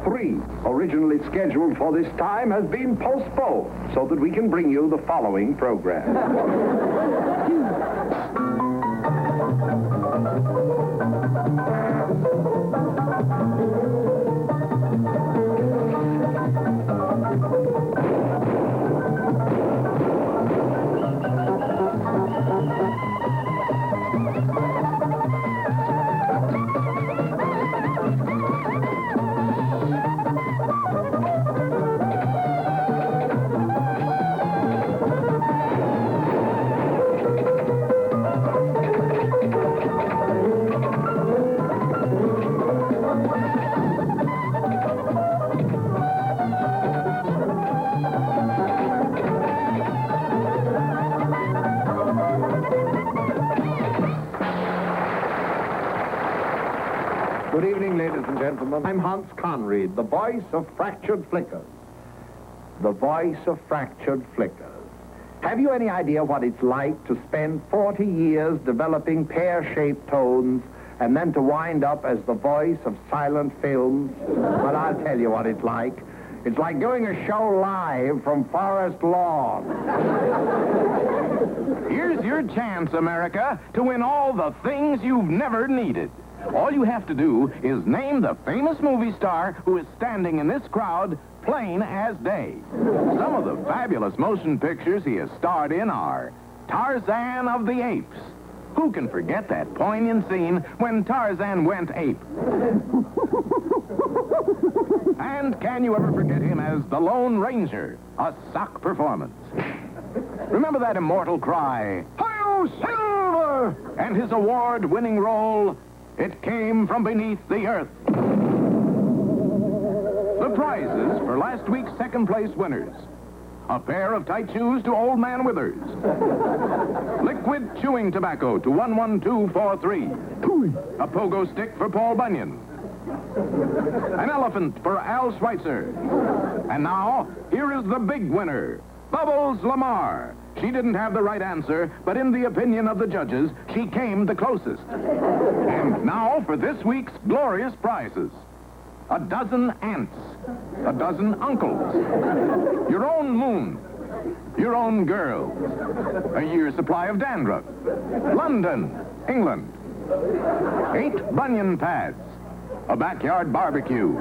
3, originally scheduled for this time, has been postponed so that we can bring you the following program. Good evening, ladies and gentlemen. I'm Hans Conried, the voice of Fractured Flickers. The voice of Fractured Flickers. Have you any idea what it's like to spend 40 years developing pear-shaped tones and then to wind up as the voice of silent films? Well, I'll tell you what it's like. It's like doing a show live from Forest Lawn. Here's your chance, America, to win all the things you've never needed. All you have to do is name the famous movie star who is standing in this crowd plain as day. Some of the fabulous motion pictures he has starred in are Tarzan of the Apes. Who can forget that poignant scene when Tarzan went ape? And can you ever forget him as the Lone Ranger, a sock performance? Remember that immortal cry, "Hi-yo, Silver!" And his award-winning role, "It Came from Beneath the Earth." The prizes for last week's second-place winners: a pair of tight shoes to Old Man Withers, liquid chewing tobacco to 11243, a pogo stick for Paul Bunyan, an elephant for Al Schweitzer. And now, here is the big winner, Bubbles Lamar. She didn't have the right answer, but in the opinion of the judges, she came the closest. And now for this week's glorious prizes: a dozen aunts, a dozen uncles, your own moon, your own girl, a year's supply of dandruff, London, England, 8 bunion pads, a backyard barbecue,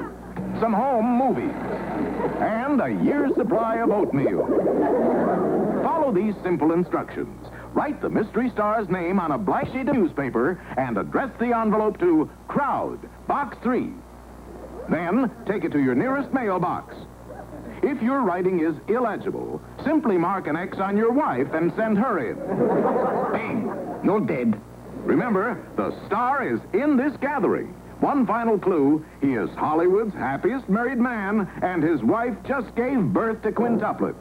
some home movies, and a year's supply of oatmeal. Follow these simple instructions. Write the mystery star's name on a blank sheet of newspaper and address the envelope to Crowd, Box 3. Then take it to your nearest mailbox. If your writing is illegible, simply mark an X on your wife and send her in. Bang! No dead. Remember, the star is in this gathering. One final clue: he is Hollywood's happiest married man, and his wife just gave birth to quintuplets.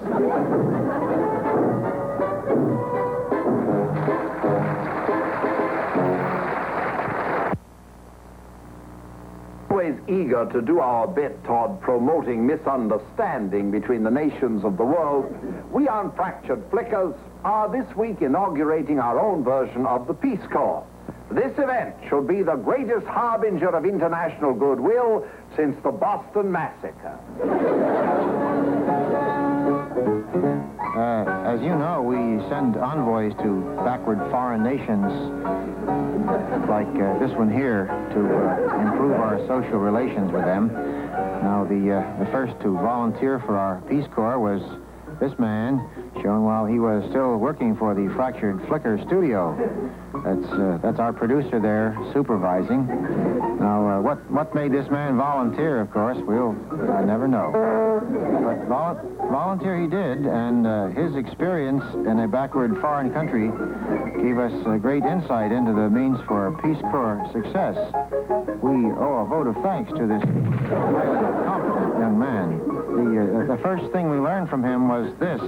Always eager to do our bit toward promoting misunderstanding between the nations of the world, we on Fractured Flickers are this week inaugurating our own version of the Peace Corps. This event should be the greatest harbinger of international goodwill since the Boston Massacre. As you know, we send envoys to backward foreign nations like this one here to improve our social relations with them. Now, the first to volunteer for our Peace Corps was this man, shown while he was still working for the Fractured Flicker studio. That's our producer there, supervising. Now, what made this man volunteer, of course, we'll never know. But volunteer he did, and his experience in a backward foreign country gave us great insight into the means for Peace Corps success. We owe a vote of thanks to this highly competent young man. The first thing we learned from him was this: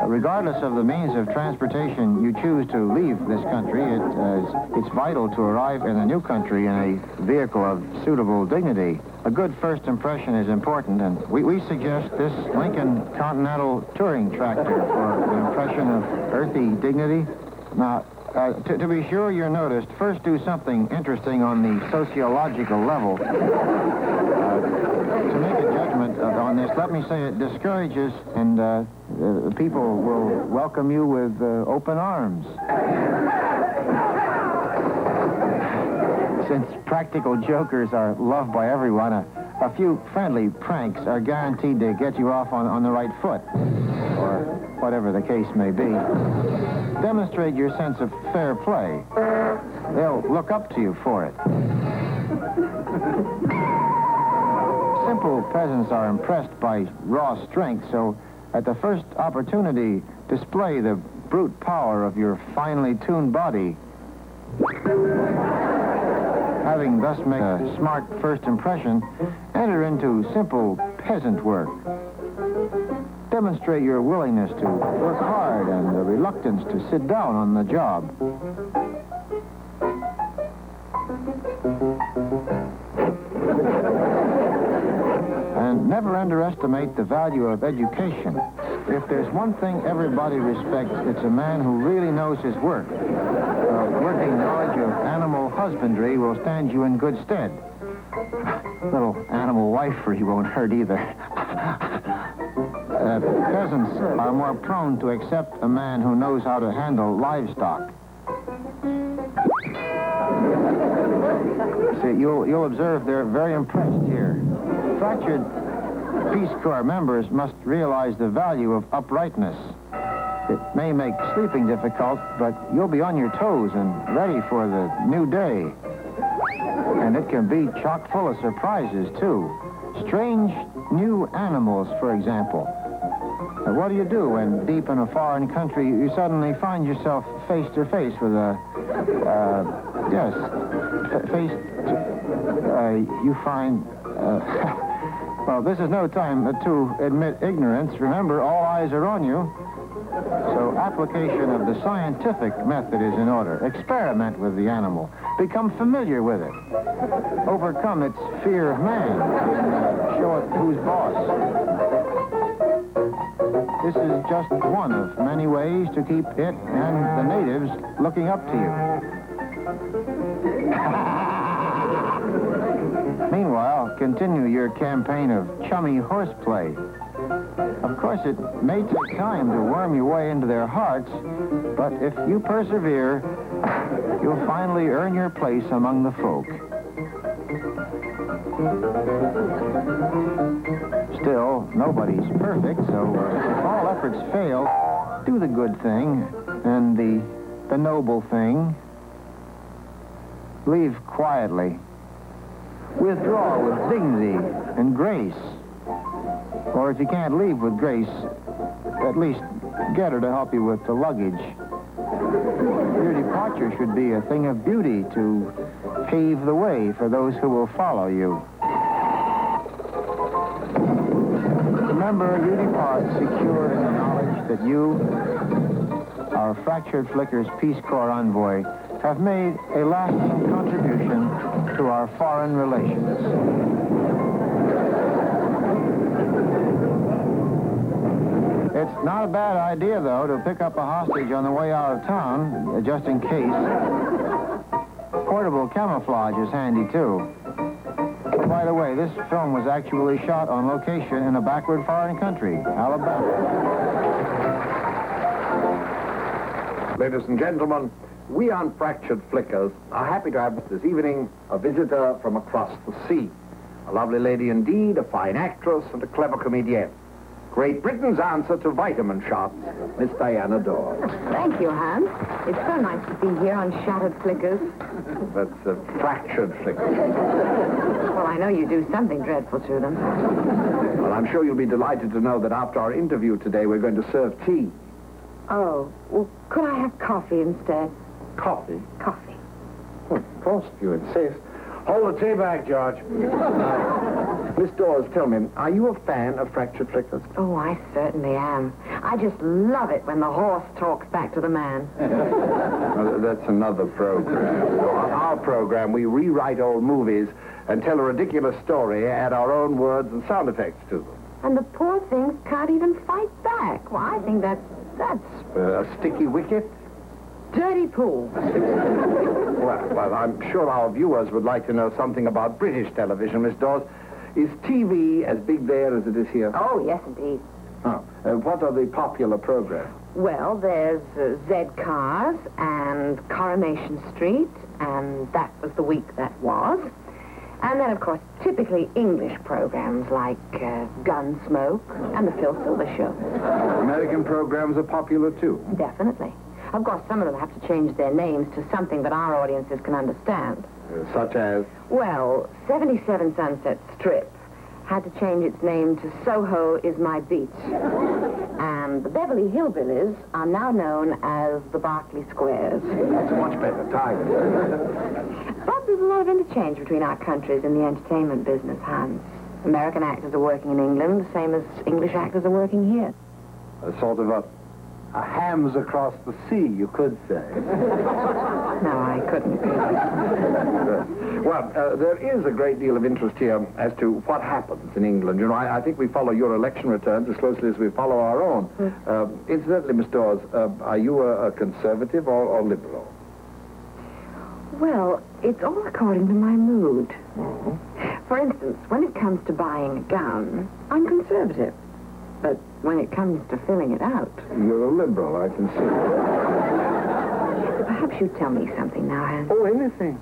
regardless of the means of transportation you choose to leave this country, it's vital to arrive in a new country in a vehicle of suitable dignity. A good first impression is important, and we suggest this Lincoln Continental Touring Tractor for the impression of earthy dignity. Now, to be sure you're noticed, first do something interesting on the sociological level. on this. Let me say it discourages, and people will welcome you with open arms. Since practical jokers are loved by everyone, a few friendly pranks are guaranteed to get you off on the right foot, or whatever the case may be. Demonstrate your sense of fair play. They'll look up to you for it. Simple peasants are impressed by raw strength, so at the first opportunity, display the brute power of your finely tuned body. Having thus made a smart first impression, enter into simple peasant work. Demonstrate your willingness to work hard and the reluctance to sit down on the job. And never underestimate the value of education. If there's one thing everybody respects, it's a man who really knows his work. Working knowledge of animal husbandry will stand you in good stead. Little animal wifery won't hurt either. Peasants are more prone to accept a man who knows how to handle livestock. See, you'll observe they're very impressed here. Fractured Peace Corps members must realize the value of uprightness. It may make sleeping difficult, but you'll be on your toes and ready for the new day. And it can be chock full of surprises, too. Strange new animals, for example. What do you do when deep in a foreign country you suddenly find yourself face to face with you find, well, this is no time to admit ignorance. Remember, all eyes are on you. So application of the scientific method is in order. Experiment with the animal. Become familiar with it. Overcome its fear of man. And show it who's boss. This is just one of many ways to keep it and the natives looking up to you. Meanwhile, continue your campaign of chummy horseplay. Of course, it may take time to worm your way into their hearts, but if you persevere, you'll finally earn your place among the folk. Still, nobody's perfect, so if all efforts fail, do the good thing and the noble thing. Leave quietly. Withdraw with dignity and grace. Or if you can't leave with grace, at least get her to help you with the luggage. Your departure should be a thing of beauty to pave the way for those who will follow you. Remember, you depart secure in the knowledge that you, our Fractured Flickers Peace Corps envoy, have made a lasting contribution to our foreign relations. It's not a bad idea, though, to pick up a hostage on the way out of town, just in case. Portable camouflage is handy, too. By the way, this film was actually shot on location in a backward foreign country, Alabama. Ladies and gentlemen, we on Fractured Flickers are happy to have this evening a visitor from across the sea. A lovely lady indeed, a fine actress, and a clever comedienne. Great Britain's answer to vitamin shots, Miss Diana Dors. Thank you, Hans. It's so nice to be here on Shattered Flickers. That's Fractured Flickers. Well, I know you do something dreadful to them. Well, I'm sure you'll be delighted to know that after our interview today, we're going to serve tea. Oh, well, could I have coffee instead? Coffee? Coffee. Well, of course, if you insist. Hold the tea back, George. Miss Dors, tell me, are you a fan of Fractured Flickers? Oh, I certainly am. I just love it when the horse talks back to the man. Well, that's another program. On our program, we rewrite old movies and tell a ridiculous story, add our own words and sound effects to them. And the poor things can't even fight back. Well, I think that's A sticky wicket? dirty pool. Well, I'm sure our viewers would like to know something about British television, Miss Dawes. Is TV as big there as it is here? Oh, yes, indeed. Oh. What are the popular programs? Well, there's Z Cars and Coronation Street, and that was the week that was. And then, of course, typically English programs like Gunsmoke and The Phil Silver Show. American programs are popular, too. Definitely. Of course, some of them have to change their names to something that our audiences can understand. Such as? Well, 77 Sunset Strip had to change its name to Soho Is My Beach. And the Beverly Hillbillies are now known as the Berkeley Squares. That's much better. Tiger. But there's a lot of interchange between our countries in the entertainment business, Hans. American actors are working in England, the same as English actors are working here. A sort of a hams across the sea, you could say. No, I couldn't. Well, there is a great deal of interest here as to what happens in England. You know, I think we follow your election returns as closely as we follow our own. Incidentally, Miss Dors, are you a conservative or liberal? Well, it's all according to my mood. For instance, when it comes to buying a gown, I'm conservative. But when it comes to filling it out... You're a liberal, I can see. Perhaps you tell me something now, Hans. Oh, anything.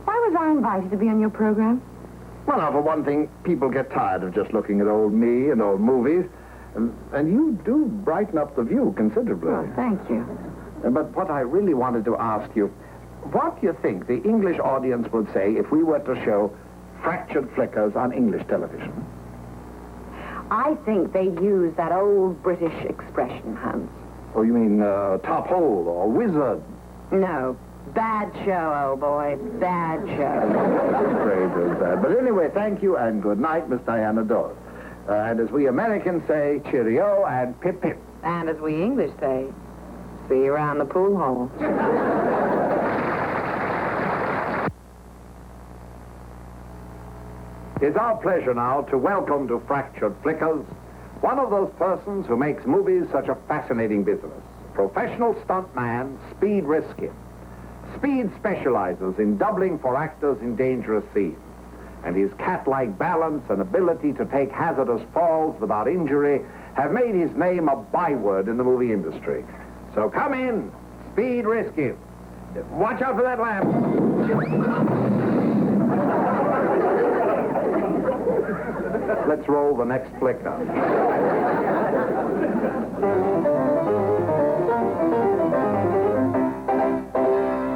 Why was I invited to be on your program? Well, now, for one thing, people get tired of just looking at old me and old movies. And you do brighten up the view considerably. Oh, thank you. But what I really wanted to ask you, what do you think the English audience would say if we were to show fractured flickers on English television? I think they use that old British expression, Hans. Oh, you mean top hole or wizard? No. Bad show, old boy. Bad show. I'm afraid of that. But anyway, thank you and good night, Miss Diana Dors. And as we Americans say, cheerio and pip pip. And as we English say, see you around the pool hall. It's our pleasure now to welcome to Fractured Flickers one of those persons who makes movies such a fascinating business. Professional stuntman, Speed Riskin. Speed specializes in doubling for actors in dangerous scenes. And his cat-like balance and ability to take hazardous falls without injury have made his name a byword in the movie industry. So come in, Speed Riskin. Watch out for that lamp. Let's roll the next flicker.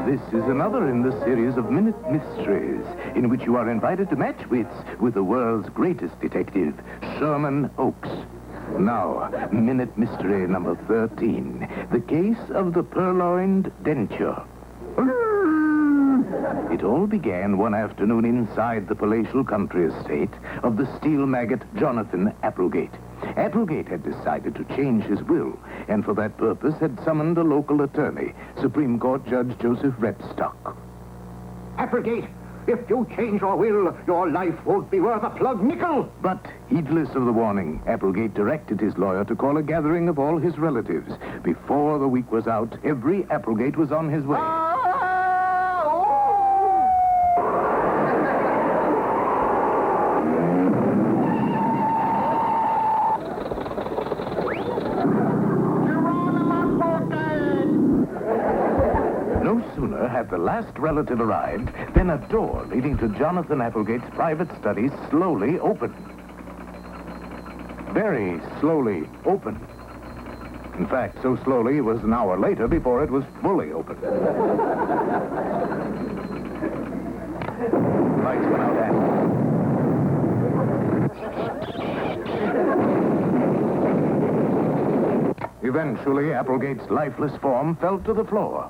This is another in the series of Minute Mysteries, in which you are invited to match wits with the world's greatest detective, Sherman Oakes. Now, Minute Mystery number 13, the case of the purloined denture. It all began one afternoon inside the palatial country estate of the steel magnate Jonathan Applegate. Applegate had decided to change his will, and for that purpose had summoned a local attorney, Supreme Court Judge Joseph Repstock. Applegate, if you change your will, your life won't be worth a plug nickel. But, heedless of the warning, Applegate directed his lawyer to call a gathering of all his relatives. Before the week was out, every Applegate was on his way. No sooner had the last relative arrived than a door leading to Jonathan Applegate's private study slowly opened. Very slowly opened. In fact, so slowly it was an hour later before it was fully opened. Lights went out and... Eventually, Applegate's lifeless form fell to the floor.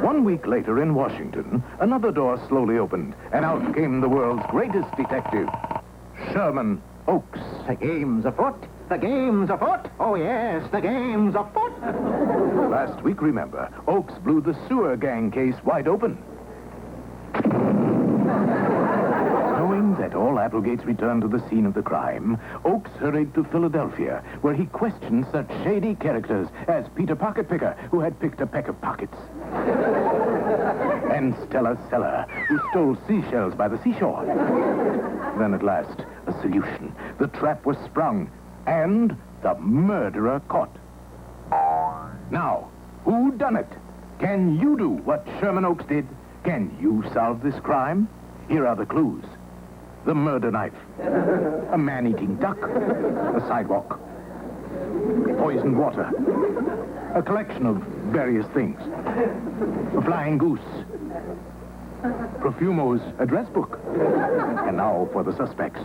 1 week later in Washington, another door slowly opened, and out came the world's greatest detective, Sherman Oakes. The game's afoot. The game's afoot. Oh, yes, the game's afoot. Last week, remember, Oakes blew the sewer gang case wide open. Knowing that all Applegates returned to the scene of the crime, Oakes hurried to Philadelphia, where he questioned such shady characters as Peter Pocketpicker, who had picked a peck of pockets. and Stella Seller, who stole seashells by the seashore. Then at last, a solution. The trap was sprung, and the murderer caught. Now, who done it? Can you do what Sherman Oaks did? Can you solve this crime? Here are the clues. The murder knife, a man-eating duck, a sidewalk, poisoned water, a collection of various things, a flying goose, Profumo's address book. And now for the suspects.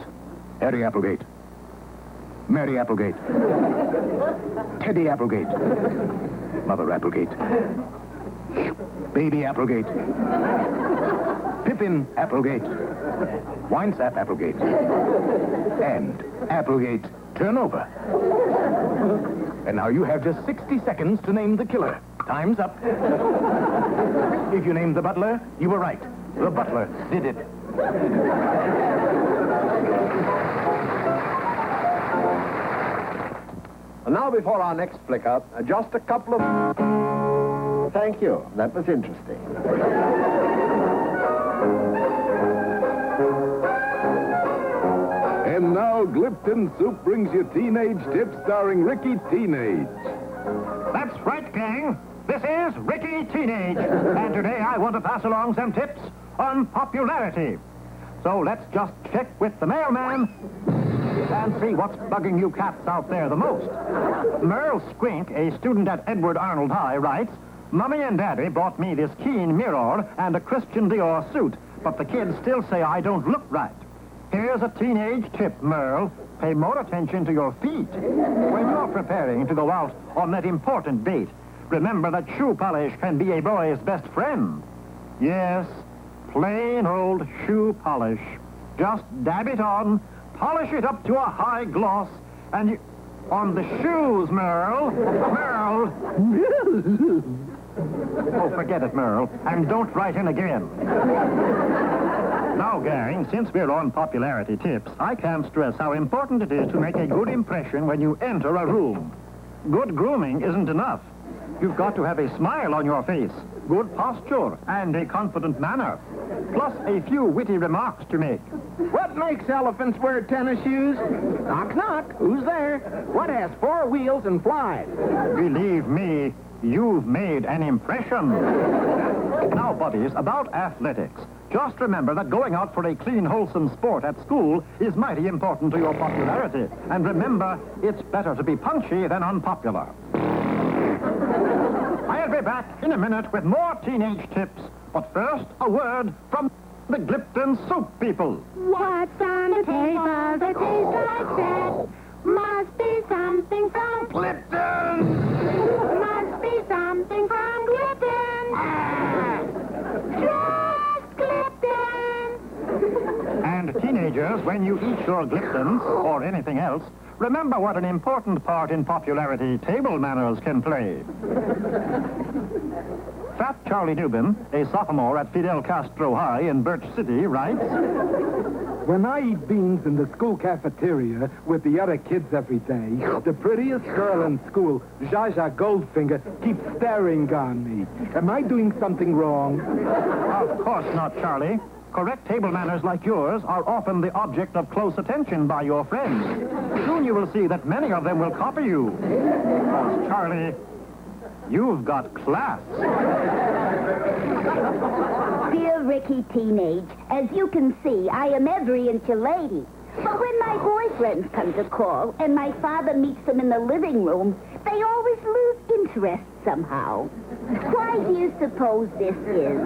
Harry Applegate, Mary Applegate, Teddy Applegate, Mother Applegate, Baby Applegate, Pippin Applegate, Winesap Applegate, and Applegate Turnover. And now you have just 60 seconds to name the killer. Time's up. If you named the butler, you were right. The butler did it. And now, before our next flicker, just a couple of... Thank you. That was interesting. And now Glipton Soup brings you Teenage Tips starring Ricky Teenage. That's right, gang. This is Ricky Teenage. And today I want to pass along some tips on popularity. So let's just check with the mailman and see what's bugging you cats out there the most. Merle Squink, a student at Edward Arnold High, writes, Mummy and Daddy bought me this Keen mirror and a Christian Dior suit, but the kids still say I don't look right. Here's a teenage tip, Merle. Pay more attention to your feet. When you're preparing to go out on that important date, remember that shoe polish can be a boy's best friend. Yes, plain old shoe polish. Just dab it on, polish it up to a high gloss, and you... On the shoes, Merle. Merle. Oh, forget it, Merle, and don't write in again. Now, gang, since we're on popularity tips, I can't stress how important it is to make a good impression when you enter a room. Good grooming isn't enough. You've got to have a smile on your face, good posture, and a confident manner, plus a few witty remarks to make. What makes elephants wear tennis shoes? Knock, knock. Who's there? What has 4 wheels and flies? Believe me, you've made an impression. Now, buddies, about athletics. Just remember that going out for a clean, wholesome sport at school is mighty important to your popularity. And remember, it's better to be punchy than unpopular. I'll be back in a minute with more teenage tips. But first, a word from the Glipton Soup people. What's on the table that tastes like that? Must be something from Glipton. Must be something from Glipton. Just Glipton. And teenagers, when you eat your Gliptons, or anything else, remember what an important part in popularity table manners can play. Fat Charlie Dubin, a sophomore at Fidel Castro High in Birch City, writes, When I eat beans in the school cafeteria with the other kids every day, the prettiest girl in school, Zsa Goldfinger, keeps staring on me. Am I doing something wrong? Of course not, Charlie. Correct table manners like yours are often the object of close attention by your friends. Soon you will see that many of them will copy you. Because, Charlie, you've got class. Dear Ricky Teenage, as you can see, I am every inch a lady. But when my boyfriends come to call and my father meets them in the living room, they always lose interest somehow. Why do you suppose this is?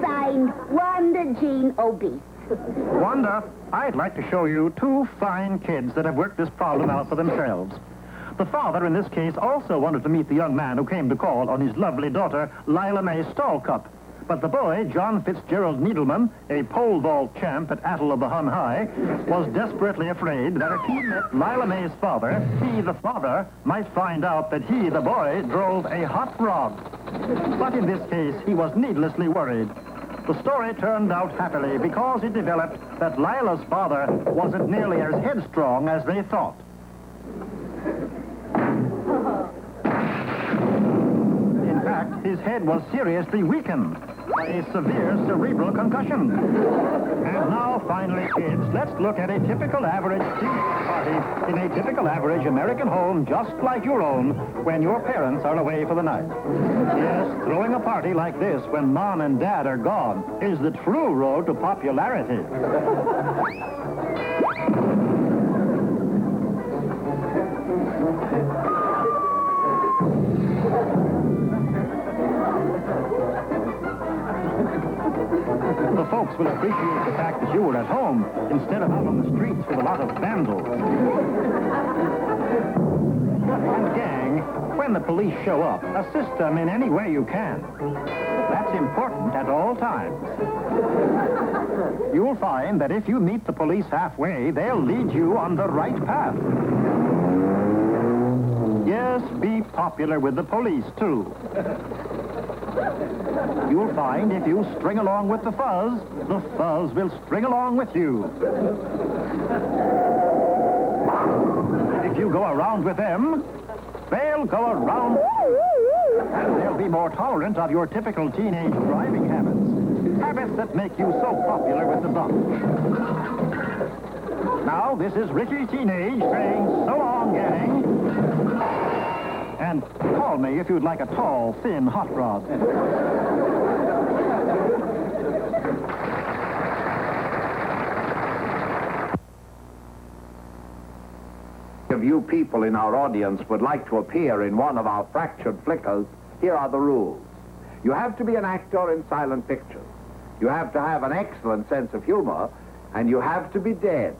Signed, Wanda Jean Obese. Wanda, I'd like to show you 2 fine kids that have worked this problem out for themselves. The father, in this case, also wanted to meet the young man who came to call on his lovely daughter, Lila Mae Stallcup. But the boy, John Fitzgerald Needleman, a pole vault champ at Attle of the Hun High, was desperately afraid that if he met Lila Mae's father, he, the father, might find out that he, the boy, drove a hot rod. But in this case, he was needlessly worried. The story turned out happily because it developed that Lila's father wasn't nearly as headstrong as they thought. In fact, fact, his head was seriously weakened by a severe cerebral concussion. And now, finally, kids, let's look at a typical average party in a typical average American home just like your own when your parents are away for the night. Yes, throwing a party like this when Mom and Dad are gone is the true road to popularity. The folks will appreciate the fact that you were at home instead of out on the streets with a lot of vandals. And gang, when the police show up, assist them in any way you can. That's important at all times. You'll find that if you meet the police halfway, they'll lead you on the right path. Yes, be popular with the police, too. You'll find if you string along with the fuzz will string along with you. If you go around with them, they'll go around. And they'll be more tolerant of your typical teenage driving habits. Habits that make you so popular with the bunch. Now, this is Ricky Teenage saying so long, gang. And call me if you'd like a tall, thin hot rod. If you people in our audience would like to appear in one of our fractured flickers, here are the rules. You have to be an actor in silent pictures. You have to have an excellent sense of humor, and you have to be dead.